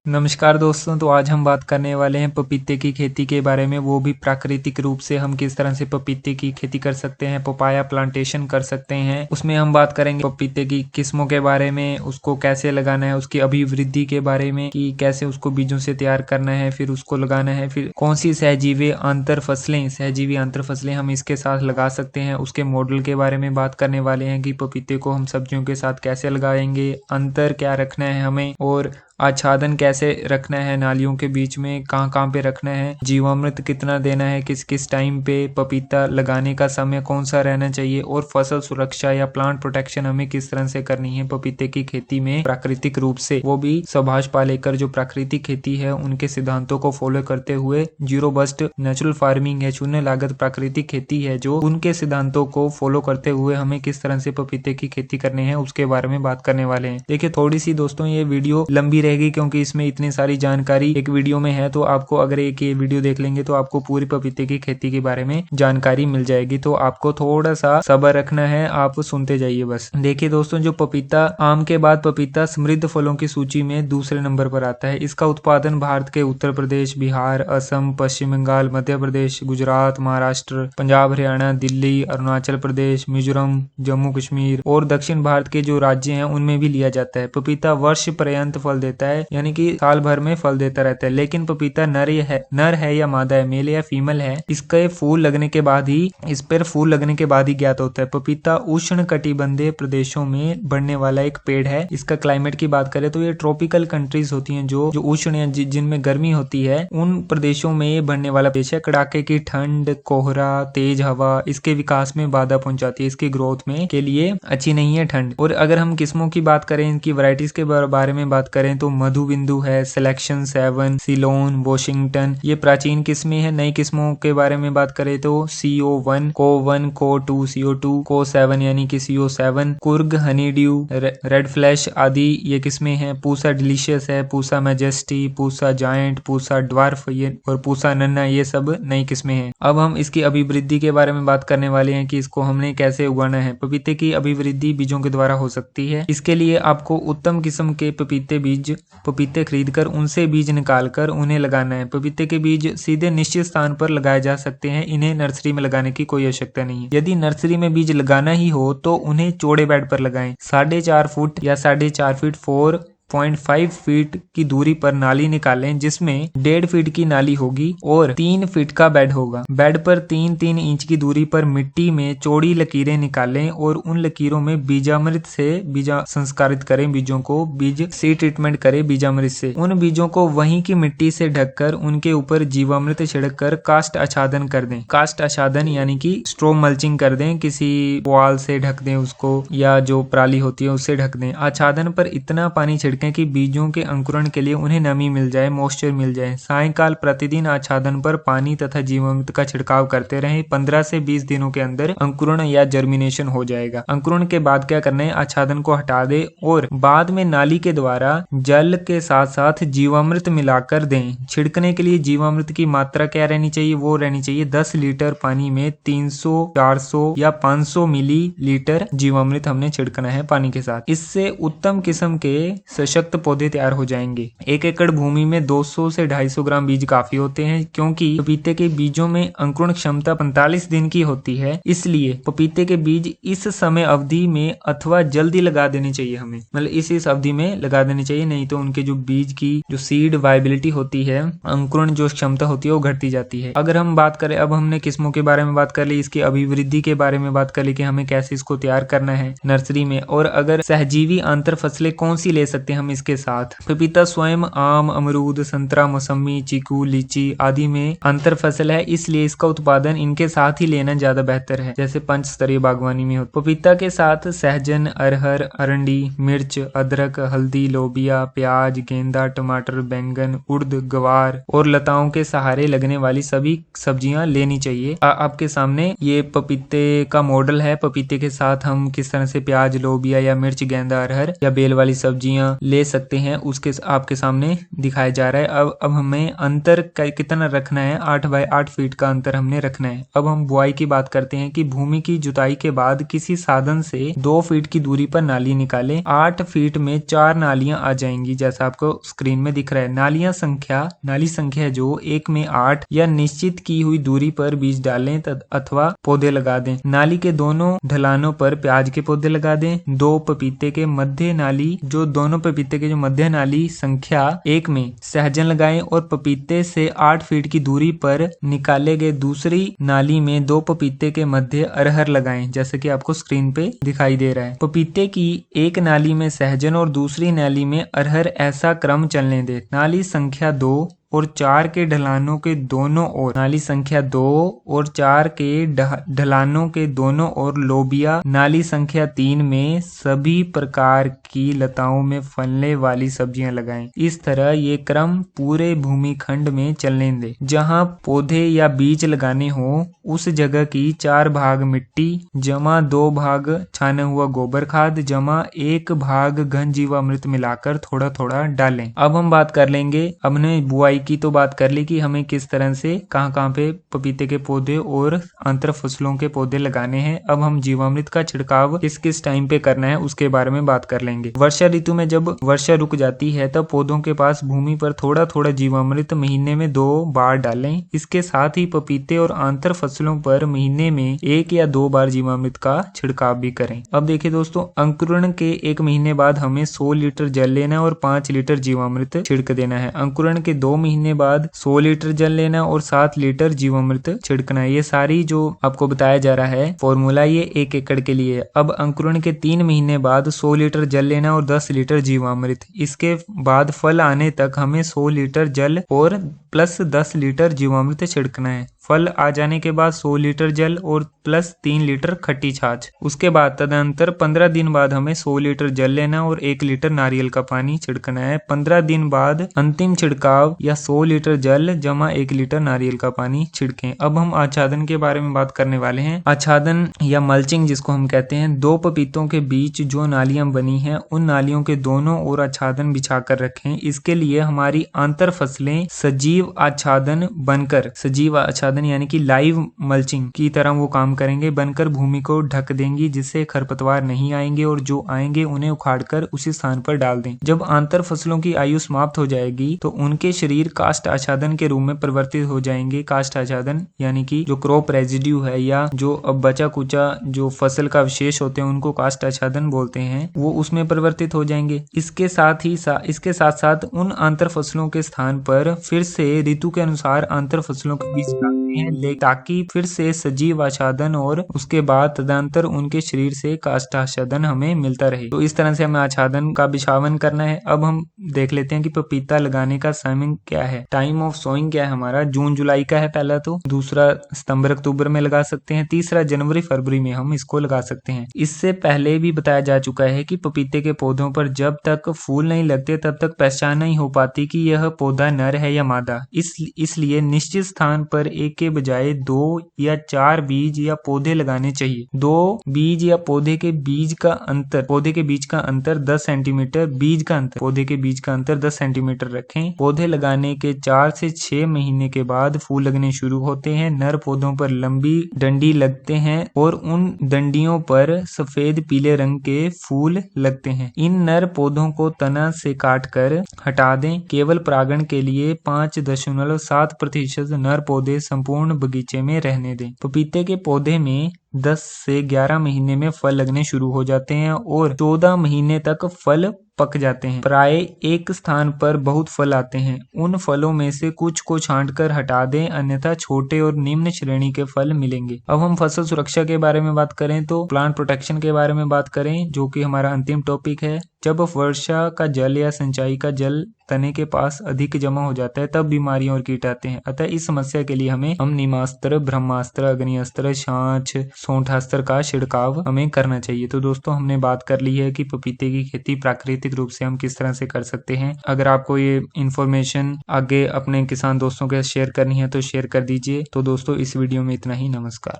नमस्कार दोस्तों, तो आज हम बात करने वाले हैं पपीते की खेती के बारे में, वो भी प्राकृतिक रूप से हम किस तरह से पपीते की खेती कर सकते हैं, पपाया प्लांटेशन कर सकते हैं। उसमें हम बात करेंगे पपीते की किस्मों के बारे में, उसको कैसे लगाना है, उसकी अभिवृद्धि के बारे में कि कैसे उसको बीजों से तैयार करना है, फिर उसको लगाना है, फिर कौन सी सहजीवी अंतर फसलें हम इसके साथ लगा सकते हैं, उसके मॉडल के बारे में बात करने वाले हैं कि पपीते को हम सब्जियों के साथ कैसे लगाएंगे, अंतर क्या रखना है हमें, और आच्छादन कैसे रखना है, नालियों के बीच में कहाँ पे रखना है, जीवामृत कितना देना है, किस किस टाइम पे, पपीता लगाने का समय कौन सा रहना चाहिए, और फसल सुरक्षा या प्लांट प्रोटेक्शन हमें किस तरह से करनी है पपीते की खेती में प्राकृतिक रूप से, वो भी सुभाष पालेकर जो प्राकृतिक खेती है उनके सिद्धांतों को फॉलो करते हुए। जीरो बस्ट नेचुरल फार्मिंग है, शून्य लागत प्राकृतिक खेती है, जो उनके सिद्धांतों को फॉलो करते हुए हमें किस तरह से पपीते की खेती करनी है उसके बारे में बात करने वाले हैं। देखिए थोड़ी सी दोस्तों ये वीडियो लंबी रहेगी क्योंकि इसमें इतनी सारी जानकारी एक वीडियो में है, तो आपको अगर एक ये वीडियो देख लेंगे तो आपको पूरी पपीते की खेती के बारे में जानकारी मिल जाएगी। तो आपको थोड़ा सा सब्र रखना है, आप सुनते जाइए बस। देखिए दोस्तों, जो पपीता, आम के बाद पपीता समृद्ध फलों की सूची में दूसरे नंबर पर आता है। इसका उत्पादन भारत के उत्तर प्रदेश, बिहार, असम, पश्चिम बंगाल, मध्य प्रदेश, गुजरात, महाराष्ट्र, पंजाब, हरियाणा, दिल्ली, अरुणाचल प्रदेश, मिजोरम, जम्मू कश्मीर और दक्षिण भारत के जो राज्य हैं उनमें भी लिया जाता है। पपीता वर्ष पर्यंत फल देता है, यानी कि साल भर में फल देता रहता है। लेकिन पपीता नर है या मादा है, मेल या फीमेल है, इस पर फूल लगने के बाद ही ज्ञात होता है। पपीता उष्ण कटिबंधीय प्रदेशों में बढ़ने वाला एक पेड़ है। इसका क्लाइमेट की बात करें तो ये ट्रॉपिकल कंट्रीज होती हैं जो उष्ण या जिनमें गर्मी होती है, उन प्रदेशों में ये बढ़ने वाला पेड़ है। कड़ाके की ठंड, कोहरा, तेज हवा इसके विकास में बाधा पहुंचाती है, इसकी ग्रोथ में के लिए अच्छी नहीं है ठंड। और अगर हम किस्मों की बात करें, इनकी वैरायटीज के बारे में बात करें तो मधुबिंदु है, सिलेक्शन 7, सिलोन, वॉशिंगटन, ये प्राचीन किस्में हैं। नई किस्मों के बारे में बात करें तो CO1, CO1, CO2, CO2, CO7 यानी कि CO7, Coorg, honeydew, red flash आदि ये किस्में हैं। पूसा डिलीशियस है, Pusa majesty, Pusa giant, Pusa dwarf ये और पूसा नन्ना, ये सब नई किस्में हैं। अब हम इसकी अभिवृद्धि के बारे में बात करने वाले हैं कि इसको हमने कैसे उगाना है। पपीते की अभिवृद्धि बीजों के द्वारा हो सकती है। इसके लिए आपको उत्तम किस्म के पपीते खरीदकर उनसे बीज निकालकर उन्हें लगाना है। पपीते के बीज सीधे निश्चित स्थान पर लगाए जा सकते हैं, इन्हें नर्सरी में लगाने की कोई आवश्यकता नहीं है। यदि नर्सरी में बीज लगाना ही हो तो उन्हें चौड़े बेड पर लगाएं। 4.5 फुट या 4.5 फीट 4.5 फीट की दूरी पर नाली निकालें, जिसमें 1.5 फीट की नाली होगी और 3 फीट का बेड होगा। बेड पर 3-3 इंच की दूरी पर मिट्टी में चौड़ी लकीरें निकालें और उन लकीरों में बीजामृत से संस्कारित करें। बीजों को बीज सीड ट्रीटमेंट करें बीजामृत से। उन बीजों को वहीं की मिट्टी से ढककर उनके ऊपर जीवामृत छिड़क कर कास्ट आच्छादन कर दें। कास्ट आच्छादन यानी कि स्ट्रो मल्चिंग कर दें, किसी पुआल से ढक दें उसको, या जो पराली होती है उससे ढक दें। आच्छादन पर इतना पानी छिड़कें कि बीजों के अंकुरण के लिए उन्हें नमी मिल जाए, मॉइस्चर मिल जाए। सायंकाल प्रतिदिन आच्छादन पर पानी तथा जीवामृत का छिड़काव करते रहें। 15 से 20 दिनों के अंदर अंकुरण या जर्मिनेशन हो जाएगा। अंकुरण के बाद क्या करना है, आच्छादन को हटा दें और बाद में नाली के द्वारा जल के साथ साथ जीवामृत मिलाकर दें। छिड़कने के लिए जीवामृत की मात्रा क्या रहनी चाहिए, वो रहनी चाहिए 10 लीटर पानी में 300, 400 या 500 मिलीलीटर जीवामृत हमने छिड़कना है पानी के साथ। इससे उत्तम किस्म के सशक्त पौधे तैयार हो जाएंगे। 1 एकड़ भूमि में 200 से 250 ग्राम बीज काफी होते हैं, क्योंकि पपीते के बीजों में अंकुरण क्षमता 45 दिन की होती है। इसलिए पपीते के बीज इस समय अवधि में अथवा जल्दी लगा देने चाहिए हमें, मतलब इस अवधि में लगा देने चाहिए, नहीं तो उनके जो बीज की जो सीड वायबिलिटी होती है, अंकुरण जो क्षमता होती है वो घटती जाती है। अगर हम बात करें, अब हमने किस्मों के बारे में बात कर ली, इसकी अभिवृद्धि के बारे में बात कर ली कि हमें कैसे इसको तैयार करना है नर्सरी में, और अगर सहजीवी अंतर फसलें कौन सी ले सकते हैं हम इसके साथ। पपीता स्वयं आम, अमरूद, संतरा, मौसमी, चीकू, लीची आदि में अंतर फसल है, इसलिए इसका उत्पादन इनके साथ ही लेना ज्यादा बेहतर है, जैसे पंच स्तरीय बागवानी में हो। पपीता के साथ सहजन, अरहर, अरंडी, मिर्च, अदरक, हल्दी, लोबिया, प्याज, गेंदा, टमाटर, बैंगन, उड़द, गवार और लताओं के सहारे लगने वाली सभी सब्जियां लेनी चाहिए। आपके सामने ये पपीते का मॉडल है। पपीते के साथ हम किस तरह से प्याज, लोबिया या मिर्च, गेंदा, अरहर या बेल वाली सब्जियां ले सकते हैं उसके आपके सामने दिखाया जा रहा है। अब हमें अंतर कितना रखना है, 8 बाय 8 फीट का अंतर हमने रखना है। अब हम बुआई की बात करते हैं कि भूमि की जुताई के बाद किसी साधन से 2 फीट की दूरी पर नाली निकालें। 8 फीट में 4 नालियां आ जाएंगी जैसा आपको स्क्रीन में दिख रहा है। नाली संख्या जो 1 में 8 या निश्चित की हुई दूरी पर बीज डालें अथवा पौधे लगा दें। नाली के दोनों ढलानों पर प्याज के पौधे लगा दें। दोनों पपीते के मध्य नाली संख्या 1 में सहजन लगाएं और पपीते से 8 फीट की दूरी पर निकाले गए दूसरी नाली में 2 पपीते के मध्य अरहर लगाएं जैसे कि आपको स्क्रीन पे दिखाई दे रहा है। पपीते की एक नाली में सहजन और दूसरी नाली में अरहर ऐसा क्रम चलने दें। नाली संख्या 2 और 4 के ढलानों के दोनों ओर नाली संख्या 2 और 4 के ढलानों के दोनों ओर लोबिया। नाली संख्या 3 में सभी प्रकार की लताओं में फलने वाली सब्जियां लगाएं। इस तरह ये क्रम पूरे भूमि खंड में चलने दें। जहां पौधे या बीज लगाने हो उस जगह की 4 भाग मिट्टी जमा 2 भाग छाना हुआ गोबर खाद जमा 1 भाग घन जीवामृत मिलाकर थोड़ा थोड़ा डालें। अब हम बात कर लेंगे, हमने बुआई की तो बात कर ली कि हमें किस तरह से कहाँ पे पपीते के पौधे और अंतर फसलों के पौधे लगाने हैं। अब हम जीवामृत का छिड़काव किस किस टाइम पे करना है उसके बारे में बात कर लेंगे। वर्षा ऋतु में जब वर्षा रुक जाती है तब पौधों के पास भूमि पर थोड़ा थोड़ा जीवामृत महीने में 2 बार डालें। इसके साथ ही पपीते और आंतर फसलों पर महीने में 1 या 2 बार जीवामृत का छिड़काव भी करें। अब देखिए दोस्तों, अंकुरण के 1 महीने बाद हमें 100 लीटर जल लेना और 5 लीटर जीवामृत छिड़क देना है। अंकुरण के 2 महीने बाद 100 लीटर जल लेना और 7 लीटर जीवामृत छिड़कना है। ये सारी जो आपको बताया जा रहा है फॉर्मूला ये 1 एकड़ के लिए है। अब अंकुरण के 3 महीने बाद 100 लीटर जल लेना और 10 लीटर जीवामृत। इसके बाद फल आने तक हमें 100 लीटर जल और प्लस 10 लीटर जीवामृत छिड़कना है। फल आ जाने के बाद 100 लीटर जल और प्लस 3 लीटर खट्टी छाछ। उसके बाद तदनंतर 15 दिन बाद हमें 100 लीटर जल लेना और 1 लीटर नारियल का पानी छिड़कना है। 15 दिन बाद अंतिम छिड़काव या 100 लीटर जल जमा 1 लीटर नारियल का पानी छिड़कें। अब हम आच्छादन के बारे में बात करने वाले हैं। आच्छादन या मल्चिंग जिसको हम कहते हैं, 2 पपीतों के बीच जो नालियां बनी हैं उन नालियों के दोनों ओर आच्छादन बिछा कर रखें। इसके लिए हमारी आंतर फसलें सजीव आच्छादन बनकर, सजीव आच्छादन यानी कि लाइव मल्चिंग की तरह वो काम करेंगे, बनकर भूमि को ढक देंगी जिससे खरपतवार नहीं आएंगे और जो आएंगे उन्हें उखाड़कर उसी स्थान पर डाल दें। जब आंतर फसलों की आयु समाप्त हो जाएगी तो उनके शरीर काष्ठ आच्छादन के रूप में परिवर्तित हो जाएंगे। काष्ठ आच्छादन यानी कि जो क्रॉप रेजिड्यू है या जो अब बचा कुचा जो फसल का अवशेष होते हैं उनको काष्ठ आच्छादन बोलते हैं, वो उसमें परिवर्तित हो जाएंगे। इसके साथ साथ उन आंतर फसलों के स्थान पर फिर से ऋतु के अनुसार आंतर फसलों के बीच ताकि फिर से सजीव आच्छादन और उसके बाद तदंतर उनके शरीर से काष्ठ आच्छादन हमें मिलता रहे। तो इस तरह से हमें आच्छादन का बिछावन करना है। अब हम देख लेते हैं कि पपीता लगाने का समय क्या है। टाइम ऑफ सोइंग क्या है हमारा, जून जुलाई का है पहला, तो दूसरा सितंबर अक्टूबर में लगा सकते हैं, तीसरा जनवरी फरवरी में हम इसको लगा सकते हैं। इससे पहले भी बताया जा चुका है कि पपीते के पौधों पर जब तक फूल नहीं लगते तब तक पहचान नहीं हो पाती कि यह पौधा नर है या मादा। इसलिए निश्चित स्थान पर एक के बजाय 2 या 4 बीज या पौधे लगाने चाहिए। 2 बीज या पौधे के बीच का अंतर 10 सेंटीमीटर, पौधे के बीच का अंतर 10 सेंटीमीटर रखें। पौधे लगाने के 4 से 6 महीने के बाद फूल लगने शुरू होते हैं। नर पौधों पर लंबी डंडी लगते हैं और उन डंडियों पर सफेद पीले रंग के फूल लगते हैं। इन नर पौधों को तना से काटकर हटा दें। केवल परागण के लिए 5.7% नर पौधे संपूर्ण बगीचे में रहने दें। पपीते के पौधे में 10 से 11 महीने में फल लगने शुरू हो जाते हैं और 14 महीने तक फल पक जाते हैं। प्राय एक स्थान पर बहुत फल आते हैं। उन फलों में से कुछ को छांटकर हटा दें, अन्यथा छोटे और निम्न श्रेणी के फल मिलेंगे। अब हम फसल सुरक्षा के बारे में बात करें तो प्लांट प्रोटेक्शन के बारे में बात करें, जो कि हमारा अंतिम टॉपिक है। जब वर्षा का जल या सिंचाई का जल तने के पास अधिक जमा हो जाता है तब बीमारियां और कीट आते हैं। अतः इस समस्या के लिए हम नीमास्त्र, ब्रह्मास्त्र, अग्निअस्त्र, छाछ, सोंठास्त्र का छिड़काव हमें करना चाहिए। तो दोस्तों, हमने बात कर ली है कि पपीते की खेती प्राकृतिक रूप से हम किस तरह से कर सकते हैं। अगर आपको ये इन्फॉर्मेशन आगे अपने किसान दोस्तों के साथ शेयर करनी है तो शेयर कर दीजिए। तो दोस्तों, इस वीडियो में इतना ही। नमस्कार।